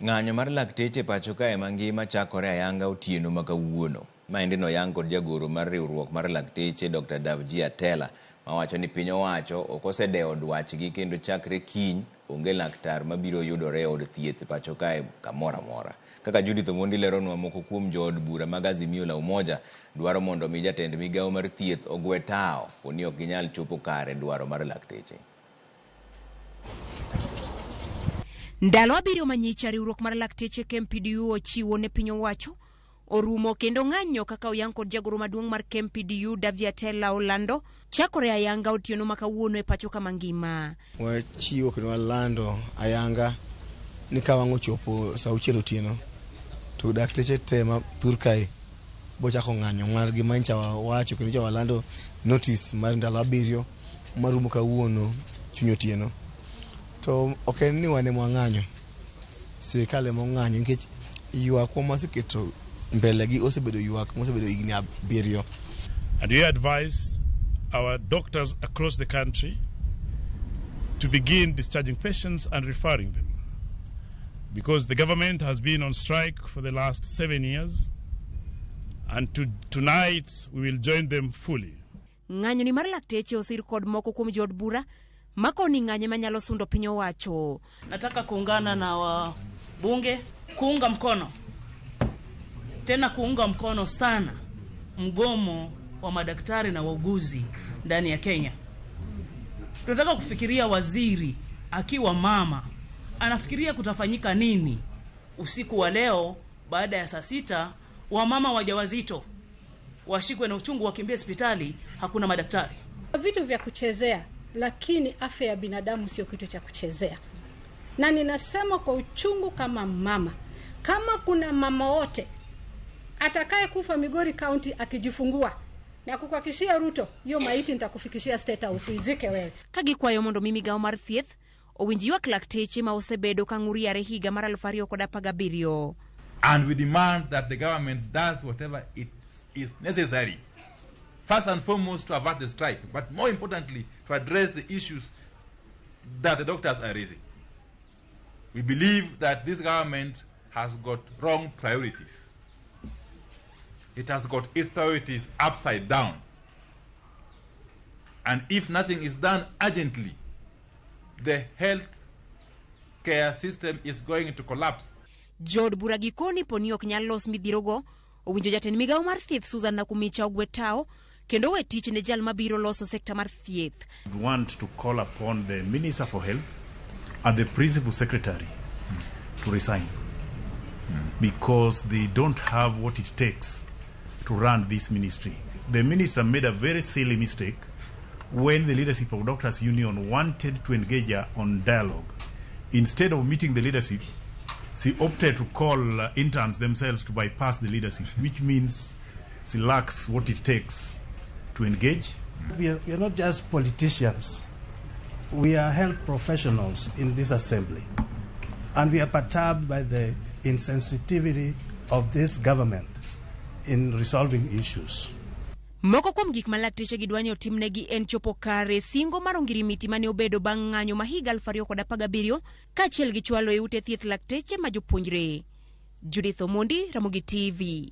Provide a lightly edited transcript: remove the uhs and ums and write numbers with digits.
Ng'anyo mar lakteche pacho kae mangima chakore ayanga otieno ma kawuono. Maendi no yang kod jagoro mar riwruok mar lakteche Dr. Davji Atela mawacho ni piny owacho ok osedewo dwachgi kendo chakre kiny onge laktar mabiro yudore od thieth pacho kae kamoro amora. Kaka Judith Omondi leronwa moko kuom jood bura mag Azimio la Umoja dwaro mondo mi jatend migawo mar thieth ogwe tao poni ok ginyal chopo kare dwaro mar lakteche. Ndalo abiriyo manyicha riwruok mar lakteche KMPDU ochiwo ne piny owacho orumo kendo ng'anyo kaka oyang kod jagoro maduong' mar KMPDU Davji Atela olando chakore ayanga otieno ma kawuono e pacho kama ngima. Wachiwo kendo walando ayanga ni ka wang'o chopo saa 6 otieno to dakteche tema thurkae bochako ng'anyo margi mancha wacho kendo jo walando notice mar ndalo abiriyo marumo kawuono chuny otieno. To ok ni wane mwang'anyo sirikal mo ng'anyo nikech ywak moseketo mbele gi osebedo ywak mosebedo higni abiriyo. And we advise our doctors across the country to begin discharging patients and referring them, because the government has been on strike for the last 7 years, and tonight we will join them fully. Ng'anyo ni mar lakteche osir kod moko kuom jood bura mako ni ng'anyo manyalo sundo piny owacho. Nataka kuungana na wabunge kuunga mkono sana mgomo wa madaktari na wauguzi ndani ya Kenya. Tunataka kufikiria waziri akiwa mama anafikiria kutafanyika nini usiku wa leo baada ya saa 6 wamama wajawazito washikwe na uchungu wakimbia hospitali, hakuna madaktari. Vitu vya kuchezea, lakini afya ya binadamu sio kitu cha kuchezea. Na ninasema kwa uchungu kama mama, kama kuna mama wote atakaye kufa Migori County akijifungua na kukuhakikishia Ruto, hiyo maiti nitakufikishia State House uizike wewe. Kagikwayo mondo migawo mar thieth owinji ywak lakteche ma osebedo kang'uriare higa mar 2017. And we demand that the government does whatever it is necessary, first and foremost to avert the strike, but more importantly to address the issues that the doctors are raising. We believe that this government has got wrong priorities. It has got its priorities upside down. And if nothing is done urgently, the health care system is going to collapse. Jood bura gikoni poni ok nyal los midhirogo owinjo jatend migawo mar thieth Nakhumicha ogwe tao kendo we tich ne jal mabiro loso sekta mar thieth. We want to call upon the Minister for Health and the Principal Secretary to resign because they don't have what it takes to run this ministry. The minister made a very silly mistake when the leadership of Doctors Union wanted to engage her on dialogue. Instead of meeting the leadership, she opted to call interns themselves to bypass the leadership, which means she lacks what it takes to engage. We are not just politicians. We are health professionals in this assembly. And we are perturbed by the insensitivity of this government in resolving issues. Moko kuom gik malakteche gidwani otimnegi en chopo kare singo mar ongirimiti mane obedo bang' ng'anyo ma higa 2017 kaachiel gi chwalo e ute thieth lakteche ma jopuonjre. Judith Omondi, Ramogi TV.